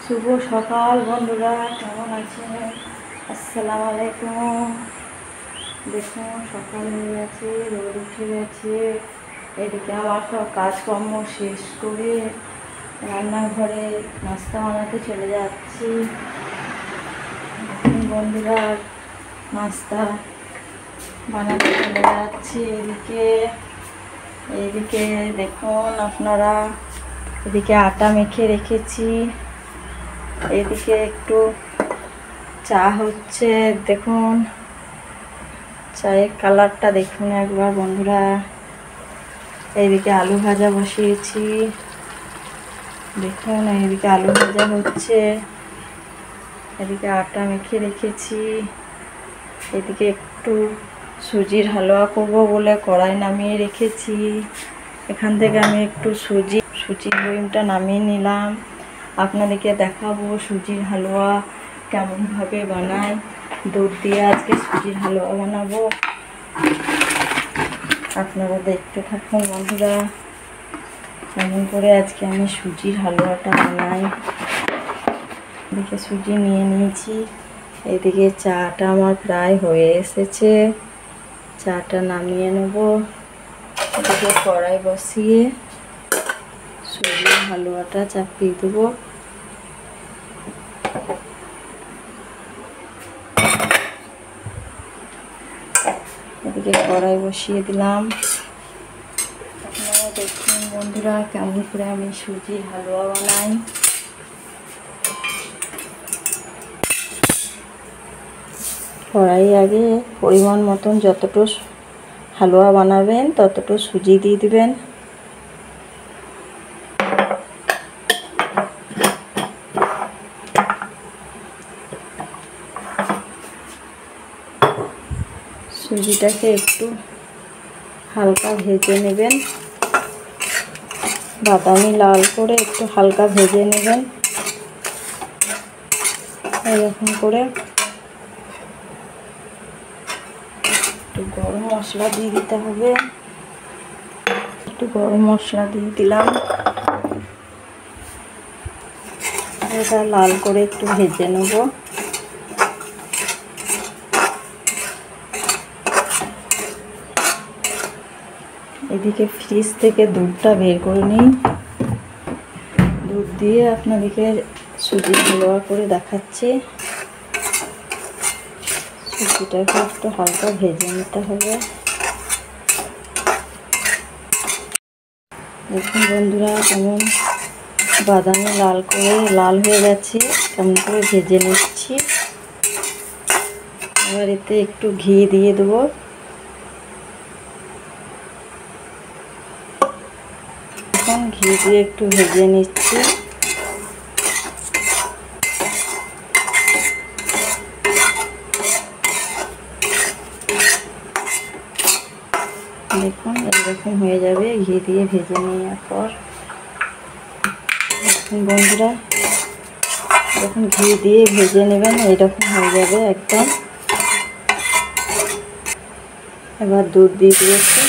শুভ সকাল বন্ধুরা, কেমন আছেন? আসসালামু আলাইকুম। দেখুন সকাল হয়ে গেছে, রোদ উঠে গেছে। এদিকে আমার সব কাজকর্ম শেষ করে রান্নাঘরে নাস্তা বানাতে চলে যাচ্ছি। দেখুন বন্ধুরা, নাস্তা বানাতে চলে যাচ্ছি। এইদিকে দেখুন আপনারা, এদিকে আটা মেখে রেখেছি, এদিকে একটু চা হচ্ছে। দেখুন চায়ের কালারটা দেখুন একবার বন্ধুরা। এইদিকে আলু ভাজা বসিয়েছি, দেখুন এইদিকে আলু ভাজা হচ্ছে। এদিকে আটা মেখে রেখেছি, এদিকে একটু সুজির হালুয়া করবো বলে কড়াই নামিয়ে রেখেছি। এখান থেকে আমি একটু সুজির বয়মটা নামিয়ে নিলাম। আপনাদেরকে দেখাবো সুজির হালুয়া কেমনভাবে বানাই। দুধ দিয়ে আজকে সুজির হালুয়া বানাবো, আপনারা দেখতে থাকুন বন্ধুরা কেমন করে আজকে আমি সুজির হালুয়াটা বানাই। এদিকে সুজি নিয়ে নিয়েছি, এদিকে চাটা আমার প্রায় হয়ে এসেছে, চাটা নামিয়ে নেব। এদিকে কড়াই বসিয়ে সুজির হালুয়াটা চাপিয়ে দেবো। এদিকে কড়াই বসিয়ে দিলাম। আপনারা দেখুন বন্ধুরা কেমন করে আমি সুজির হালুয়া বানাই। কড়াই আগে পরিমাণ মতন যতটুকু হালুয়া বানাবেন ততটুকু সুজি দিয়ে দিবেন। সুজিটাকে একটু হালকা ভেজে নেবেন, বাদামি লাল করে একটু হালকা ভেজে নেবেন। এরকম করে একটু গরম মশলা দিয়ে দিতে হবে। একটু গরম মশলা দিয়ে দিলাম, এটা লাল করে একটু ভেজে নেব। এদিকে ফ্রিজ থেকে দুধটা বের করে নিই, দুধ দিয়ে আপনাদেরকে সুজি হালুয়া করে দেখাচ্ছি। সুজিটাকে একটু হালকা ভেজে নিতে হবে। দেখুন বন্ধুরা কেমন বাদামি লাল হয়ে গেছে, কেমন করে ভেজে নিচ্ছি। এবার এতে একটু ঘি দিয়ে দেবো। ঘি দিয়ে একটু ভেজে নিচ্ছি। দেখুন এরকম হয়ে যাবে ঘি দিয়ে ভেজে নেওয়ার পর। দেখুন বন্ধুরা, যখন ঘি দিয়ে ভেজে নেবেন এইরকম হয়ে যাবে একদম। এবার দুধ দিয়ে দিয়েছি,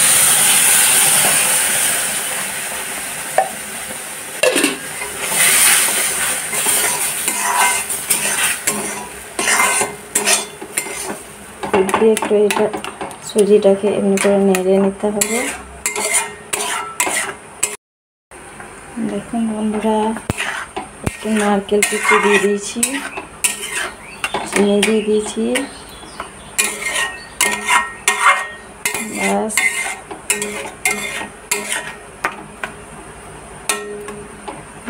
দুধ দিয়ে একটু এটা সুজিটাকে এমনি করে নেড়ে নিতে হবে। দেখুন বন্ধুরা, একটু নারকেল কুচি দিয়ে দিয়েছি, চিনি দিয়ে দিয়েছি। ব্যাস,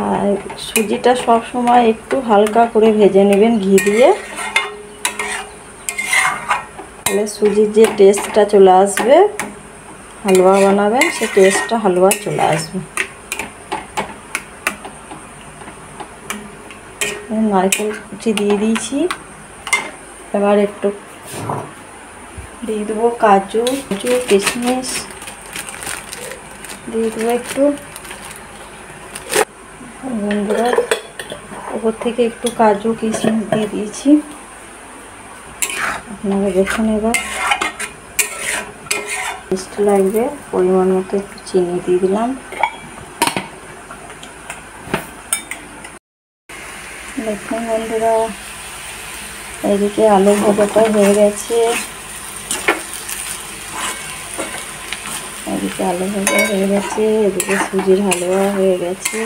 আর সুজিটা সব সময় একটু হালকা করে ভেজে নেবেন ঘি দিয়ে, তাহলে সুজির যে টেস্টটা চলে আসবে, হালুয়া বানাবেন সে টেস্টটা হালুয়া চলে আসবে। নারকেল কুচি দিয়ে দিয়েছি, এবার একটু দিয়ে দেবো কাজু কিশমিশ দিয়ে দেবো একটু। বন্ধুরা উপর থেকে একটু কাজু কিশমিশ দিয়ে দিয়েছি। আপনারা দেখুন এবার টেস্ট লাগবে, পরিমাণ মতো একটু চিনি দিয়ে দিলাম। দেখুন বন্ধুরা, এদিকে আলু ভাজাটা হয়ে গেছে, এদিকে আলু ভাজা হয়ে গেছে, এদিকে সুজির হালুয়া হয়ে গেছে।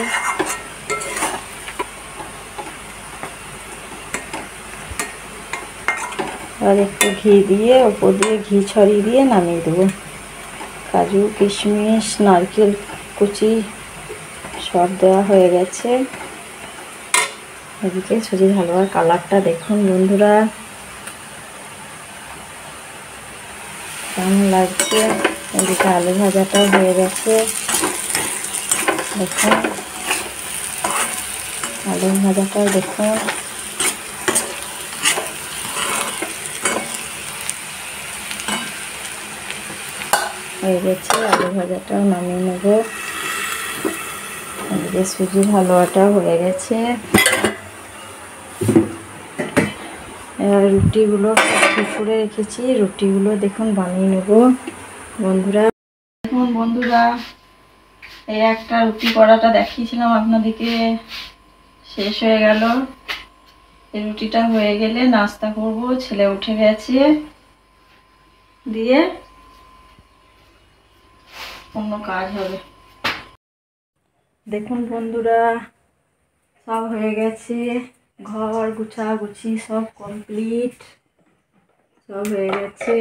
আর একটু ঘি দিয়ে ওপর দিয়ে ঘি ছড়িয়ে দিয়ে নামিয়ে দেবো। কাজু কিশমিশ নারকেল কুচি সব দেওয়া হয়ে গেছে। এদিকে সুজির হালুয়ার কালারটা দেখুন বন্ধুরা, কেমন লাগছে। এদিকে আলু ভাজাটাও হয়ে গেছে, দেখুন আলু ভাজাটাও দেখুন। হয়ে গেছে, আলু ভাজাটাও নামিয়ে নেব। এদিকে সুজির হালুয়াটাও হয়ে গেছে। এবার রুটিগুলো করে রেখেছি, রুটিগুলো দেখুন বানিয়ে নেব বন্ধুরা। দেখুন বন্ধুরা, এই একটা রুটি করাটা দেখিয়েছিলাম আপনাদেরকে, শেষ হয়ে গেল। এই রুটিটা হয়ে গেলে নাস্তা করব, ছেলে উঠে গেছে, দিয়ে অন্য কাজ হবে। দেখুন বন্ধুরা, সব হয়ে গেছে, ঘর গুছাগুছি সব কমপ্লিট, সব হয়ে গেছে।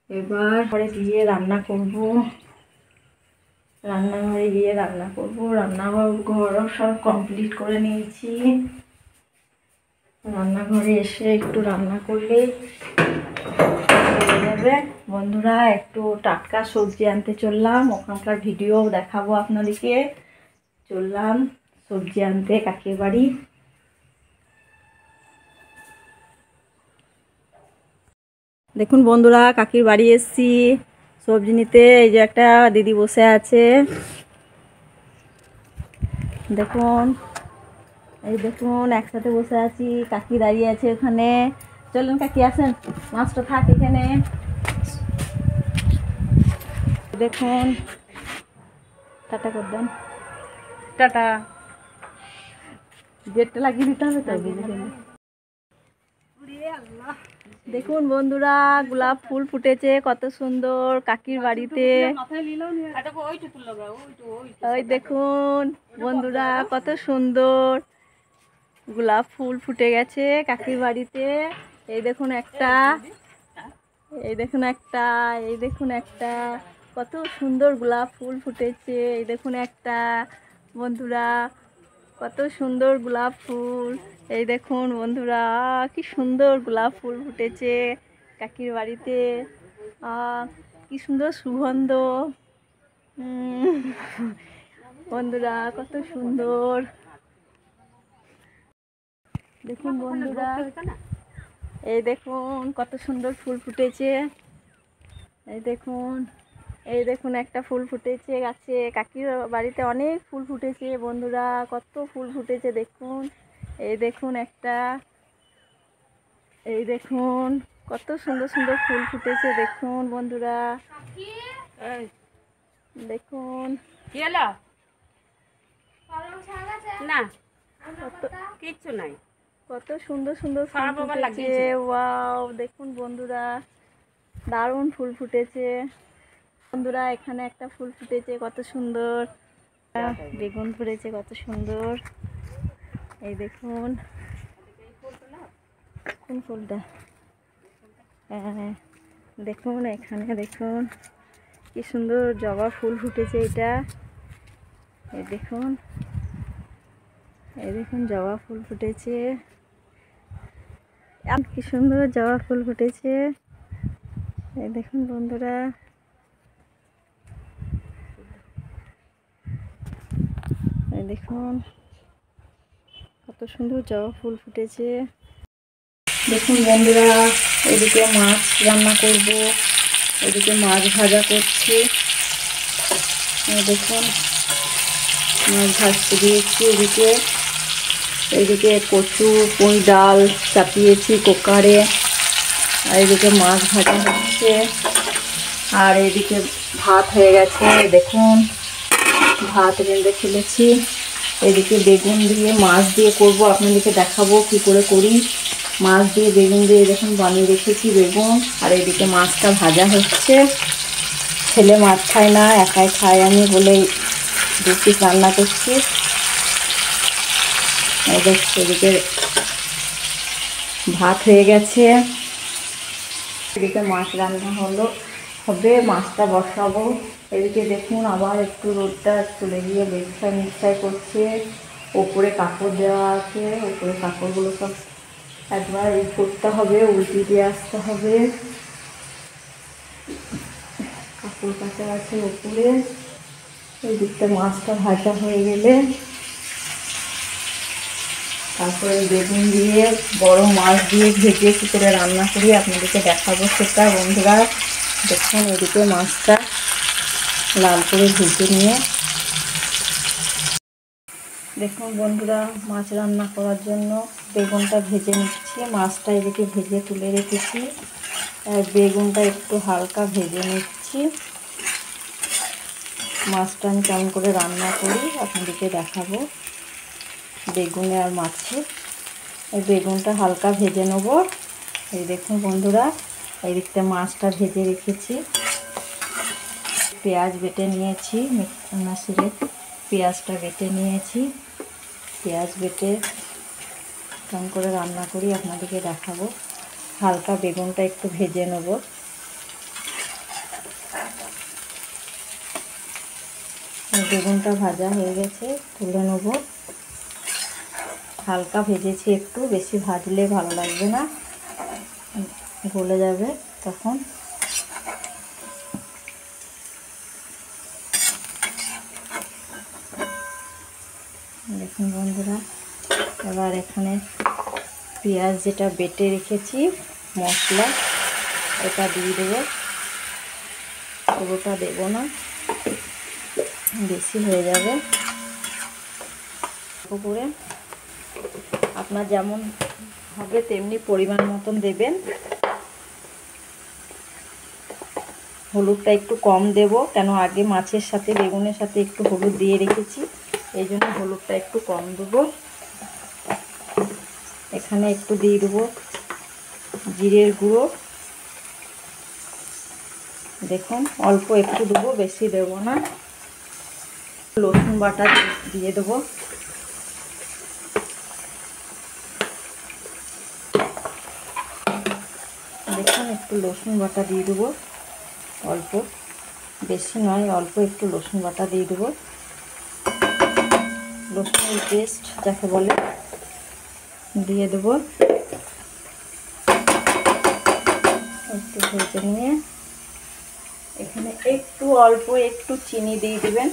এবার ঘরে গিয়ে রান্না করব, রান্নাঘরে গিয়ে রান্না করব। রান্নাঘরও সব কমপ্লিট করে নিয়েছি। রান্নাঘরে এসে একটু রান্না করলেই হয়ে যাবে বন্ধুরা। একটু টাটকা সবজি আনতে চললাম, ওখানকার ভিডিও দেখাবো আপনাদেরকে। চললাম সবজি আনতে কাকির বাড়ি। দেখুন বন্ধুরা, কাকির বাড়ি এসেছি সবজি নিতে। এই যে একটা দিদি বসে আছে, দেখুন এই দেখুন একসাথে বসে আছি, কাকি দাঁড়িয়ে আছে ওখানে। চলুন কাকি আসেন, মাছটা থাক এখানে। দেখুন, টাটা করে দেন, টাটা। গেটটা লাগিয়ে দিতে হবে তো। দেখুন বন্ধুরা, গোলাপ ফুল ফুটেছে কত সুন্দর কাকির বাড়িতে। ওই দেখুন বন্ধুরা, কত সুন্দর গোলাপ ফুল ফুটে গেছে কাকির বাড়িতে। এই দেখুন একটা, এই দেখুন একটা, এই দেখুন একটা, কত সুন্দর গোলাপ ফুল ফুটেছে। এই দেখুন একটা বন্ধুরা, কত সুন্দর গোলাপ ফুল। এই দেখুন বন্ধুরা, কি সুন্দর গোলাপ ফুল ফুটেছে কাকির বাড়িতে। কি সুন্দর সুগন্ধ বন্ধুরা, কত সুন্দর। দেখুন বন্ধুরা, এই দেখুন কত সুন্দর ফুল ফুটেছে। এই দেখুন, এই দেখুন একটা ফুল ফুটেছে গাছে। কাকির বাড়িতে অনেক ফুল ফুটেছে বন্ধুরা, কত ফুল ফুটেছে দেখুন। এই দেখুন একটা, এই দেখুন কত সুন্দর সুন্দর ফুল ফুটেছে দেখুন বন্ধুরা। দেখুন না কিচ্ছু নাই, কত সুন্দর সুন্দর ফুল ফুটেছে। ওয়াও, দেখুন বন্ধুরা, দারুণ ফুল ফুটেছে বন্ধুরা। এখানে একটা ফুল ফুটেছে কত সুন্দর, বেগুন ধরেছে কত সুন্দর। এই দেখুন কোন ফুলটা, হ্যাঁ দেখুন এখানে দেখুন কি সুন্দর জবা ফুল ফুটেছে। এটা এই দেখুন, এই দেখুন জবা ফুল ফুটেছে, কি সুন্দর জবা ফুল ফুটেছে। এই দেখুন বন্ধুরা, এই দেখুন কত সুন্দর জবা ফুল ফুটেছে। দেখুন বন্ধুরা, এদিকে মাছ রান্না করব, এদিকে মাছ ভাজা করছি। দেখুন মাছ ভাজতে দিয়েছি এদিকে। এইদিকে কচু পুঁই ডাল চাপিয়েছি কুকারে, আর এদিকে মাছ ভাজা হচ্ছে। আর এদিকে ভাত হয়ে গেছে, দেখুন ভাত রেঁধে ফেলেছি। এদিকে বেগুন দিয়ে মাছ দিয়ে করব, আপনাদেরকে দেখাবো কি করে করি। মাছ দিয়ে বেগুন দিয়ে দেখুন বানিয়ে রেখেছি বেগুন, আর এদিকে মাছটা ভাজা হচ্ছে। ছেলে মাছ খায় না, একাই খাই আমি বলে 2 পিস রান্না করছি। এদিকে ভাত হয়ে গেছে, এদিকে মাছ রান্না হবে, মাছটা বসাবো। এদিকে দেখুন আবার একটু রোদটা চলে গিয়ে মিক্সার করছে। ওপরে কাপড় দেওয়া আছে, ওপরে কাপড়গুলো সব একবার করতে হবে, উল্টে দিয়ে আসতে হবে। কাপড় কাচা আছে ওপরে। এই দিকটা মাছটা ভাজা হয়ে গেলে তারপরে বেগুন দিয়ে বড় মাছ দিয়ে ভেজে কী করে রান্না করি আপনাদেরকে দেখাবো সেটা। বন্ধুরা দেখুন এদিকে মাছটা লাল করে ভেজে নিয়ে, দেখুন বন্ধুরা মাছ রান্না করার জন্য বেগুনটা ভেজে নিচ্ছি। মাছটা এদিকে ভেজে তুলে রেখেছি, আর বেগুনটা একটু হালকা ভেজে নিচ্ছি। মাছটা আমি কেমন করে রান্না করি আপনাদেরকে দেখাবো। বেগুনে আর মাছে এই বেগুনটা হালকা ভেজে নেব। এই দেখুন বন্ধুরা এই দিকটা মাছটা ভেজে রেখেছি। পেঁয়াজ বেটে নিয়েছি, মিক্সিতে পেঁয়াজটা বেটে নিয়েছি। পেঁয়াজ বেটে কেমন করে রান্না করি আপনাদেরকে দেখাবো। হালকা বেগুনটা একটু ভেজে নেব। বেগুনটা ভাজা হয়ে গেছে, তুলে নেব। হালকা ভেজেছি, একটু বেশি ভাজলে ভালো লাগবে না, গলে যাবে তখন। দেখুন বন্ধুরা এবার এখানে পেঁয়াজ যেটা বেটে রেখেছি মশলা এটা দিয়ে দেবো। পুরোটা দেবো না, বেশি হয়ে যাবে। করে আপনার যেমন হবে তেমনি পরিমাণ মতন দেবেন। হলুদটা একটু কম দেব, কেন আগে মাছের সাথে বেগুনের সাথে একটু হলুদ দিয়ে রেখেছি, এই জন্য হলুদটা একটু কম দেবো। এখানে একটু দিয়ে দেবো জিরের গুঁড়ো, দেখুন অল্প একটু দেবো, বেশি দেবো না। রসুন বাটা দিয়ে দেবো, দেখুন একটু রসুন বাটা দিয়ে দেবো, অল্প, বেশি নয়, অল্প একটু রসুন বাটা দিয়ে দেবো। রসুনের পেস্ট যাকে বলে দিয়ে দেবো। একটু ভেজে নিয়ে এখানে একটু অল্প একটু চিনি দিয়ে দেবেন,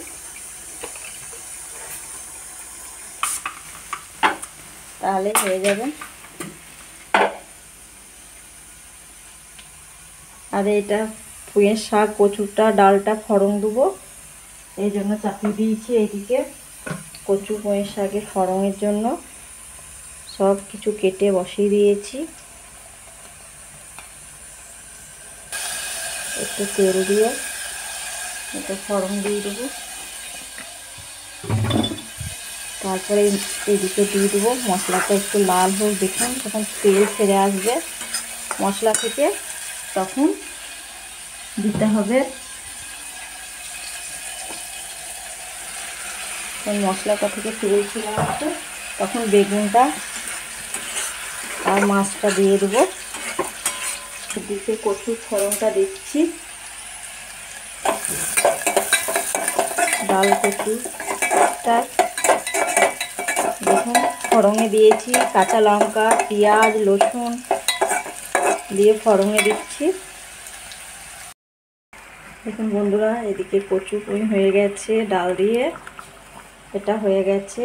তাহলে হয়ে যাবে। আর এটা পুঁইয়ের শাক কচুটা ডালটা ফোড়ন দেবো, এই জন্য চাপিয়ে দিয়েছি। এইদিকে কচু পুঁইয়ের শাকের ফোড়নের জন্য সব কিছু কেটে বসিয়ে দিয়েছি। একটু তেল দিয়ে এটা ফোড়ন দিয়ে দেবো, তারপরে এদিকে দিয়ে দেবো মশলাটা একটু লাল হোক। দেখুন যখন তেল ছেড়ে আসবে মশলা থেকে তখন দিতে হবে। মশলাটা থেকে তেল ছেড়ে আসবে তখন বেগুনটা আর মাছটা দিয়ে দেবো। এদিকে কচুর ফোড়নটা দিচ্ছি, ডাল কচুটা দেখুন ফোড়নে দিয়েছি। কাঁচা লঙ্কা পেঁয়াজ রসুন দিয়ে ফোড়নে দিচ্ছি। দেখুন বন্ধুরা এদিকে কচু পুঁই হয়ে গেছে ডাল দিয়ে, এটা হয়ে গেছে।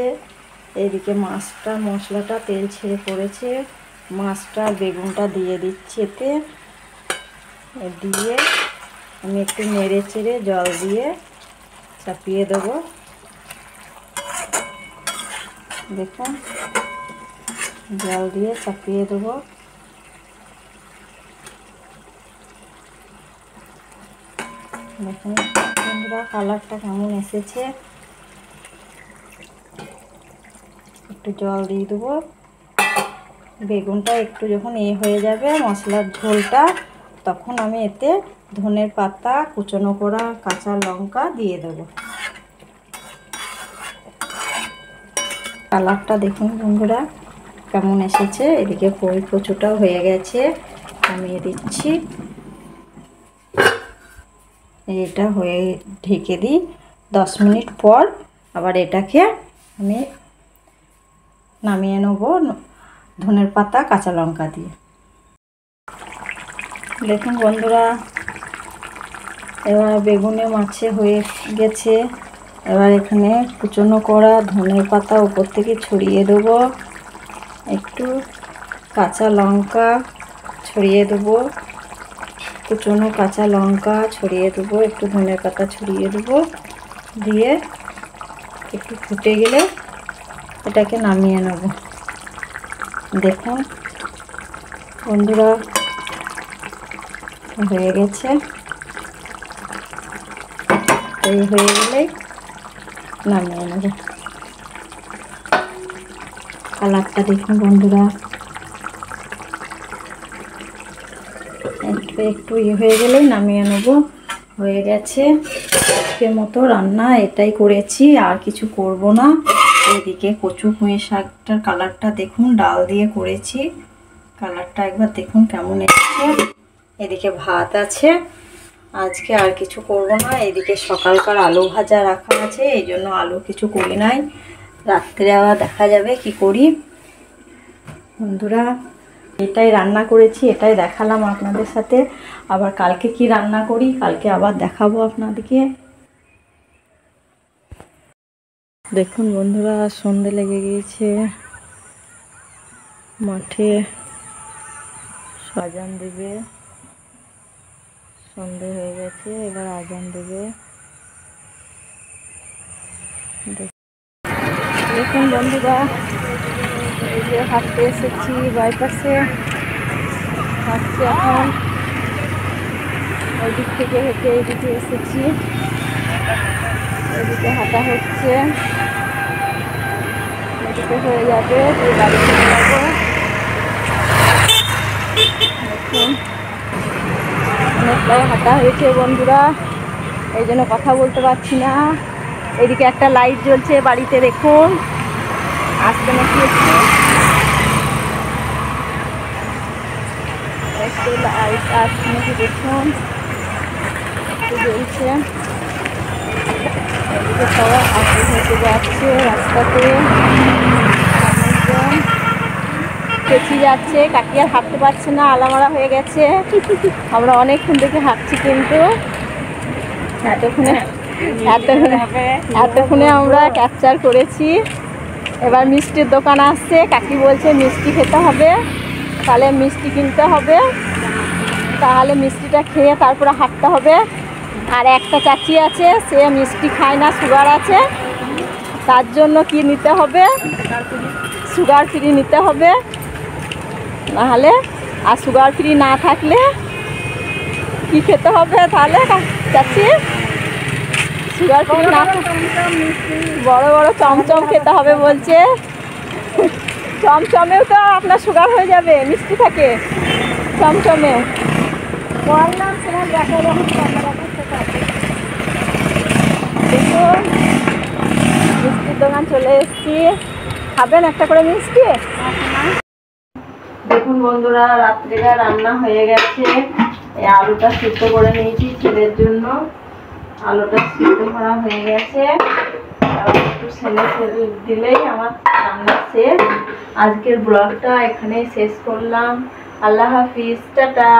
এদিকে মাছটা মশলাটা তেল ছেড়ে পড়েছে, মাছটা বেগুনটা দিয়ে দিচ্ছি। এতে দিয়ে আমি একটু নেড়ে চেড়ে জল দিয়ে চাপিয়ে দেবো। দেখুন জল দিয়ে চাপিয়ে দেবো। দেখুন বন্ধুরা কালারটা কেমন এসেছে। একটু জল দিয়ে দেবো। বেগুনটা একটু যখন হয়ে যাবে মশলার ঝোলটা, তখন আমি এতে ধনের পাতা, কুচনো করা কাঁচা লঙ্কা দিয়ে দেবো। কালারটা দেখুন বন্ধুরা কেমন এসেছে। এদিকে কচুটাও হয়ে গেছে, নামিয়ে দিচ্ছি। এটা হয়ে ঢেকে দিই 10 মিনিট পর আবার এটাকে আমি নামিয়ে নেব ধনের পাতা কাঁচা লঙ্কা দিয়ে। দেখুন বন্ধুরা এবার বেগুনে মাছে হয়ে গেছে। এবার এখানে কুচনো করা ধনের পাতা উপর থেকে ছড়িয়ে দেবো, একটু কাঁচা লঙ্কা ছড়িয়ে দেবো, কুচনো কাঁচা লঙ্কা ছড়িয়ে দেবো, একটু ধনের পাতা ছড়িয়ে দেবো, দিয়ে একটু ফুটে গেলে এটাকে নামিয়ে নেব। দেখুন বন্ধুরা হয়ে গেছে। এই হয়ে গেলেই নামিয়ে নেব। কালারটা দেখুন বন্ধুরা একটু হয়ে গেলেই নামিয়ে নেব। হয়ে গেছে। আজকের মতো রান্না এটাই করেছি, আর কিছু করব না। এদিকে কচু পুঁই শাকটার কালারটা দেখুন, ডাল দিয়ে করেছি, কালারটা একবার দেখুন কেমন এসেছে। এদিকে ভাত আছে, আজকে আর কিছু করব না। এদিকে সকালকার আলু ভাজা রাখা আছে, এই জন্য আলু কিছু করি নাই। রাত্রে আবার দেখা যাবে কি করি। বন্ধুরা এটাই রান্না করেছি, এটাই দেখালাম আপনাদের সাথে। আবার কালকে কি রান্না করি কালকে আবার দেখাবো আপনাদেরকে। দেখুন বন্ধুরা সন্ধে লেগে গিয়েছে, মাঠে আজান দেবে, সন্ধে হয়ে গেছে, এবার আজান দেবে। দেখুন বন্ধুরা এই যে হাঁটতে এসেছি বাইপাসে, হাঁটছি এখন। ওই দিক থেকে হেঁটে এইদিকে এসেছি, এদিকে হাঁটা হচ্ছে, এদিকে হয়ে যাবে দিয়ে বাড়ি চলে যাবো। দেখুন অনেকটাই হাঁটা হয়েছে বন্ধুরা, এই জন্য কথা বলতে পারছি না। এদিকে একটা লাইট জ্বলছে বাড়িতে, দেখুন আসতে নাকি একটু লাইট আসছে নাকি দেখুন, একটু জ্বলছে। এদিকে সবাই হাঁটতে হেঁটে যাচ্ছে রাস্তাতে, পেঁচি যাচ্ছে, কাকি আর হাঁটতে পারছে না, আলামারা হয়ে গেছে। আমরা অনেকক্ষণ থেকে হাঁটছি, কিন্তু এতক্ষণে আমরা ক্যাপচার করেছি। এবার মিষ্টির দোকান আসছে, কাকি বলছে মিষ্টি খেতে হবে, তাহলে মিষ্টি কিনতে হবে, তাহলে মিষ্টিটা খেয়ে তারপরে হাঁটতে হবে। আর একটা চাচি আছে, সে মিষ্টি খায় না, সুগার আছে, তার জন্য কি নিতে হবে, সুগার ফ্রি নিতে হবে, নাহলে আর সুগার ফ্রি না থাকলে কি খেতে হবে তাহলে চাচি? সুগার ফ্রি না, বড় বড় চমচম খেতে হবে বলছে। চমচমেও তো আপনার সুগার হয়ে যাবে, মিষ্টি থাকে চমচমেও। দেখুন মিষ্টির দোকান চলে এসেছি, খাবেন একটা করে মিষ্টি? দেখুন বন্ধুরা রাত্রিটা রান্না হয়ে গেছে। এই আলুটা সিদ্ধ করে নিয়েছি ছেলের জন্য, আলুটা সিদ্ধ করা হয়ে গেছে, একটু ছেলে দিলেই আমার রান্না শেষ। আজকের ব্লগটা এখানেই শেষ করলাম। আল্লাহ হাফিজ, টাটা।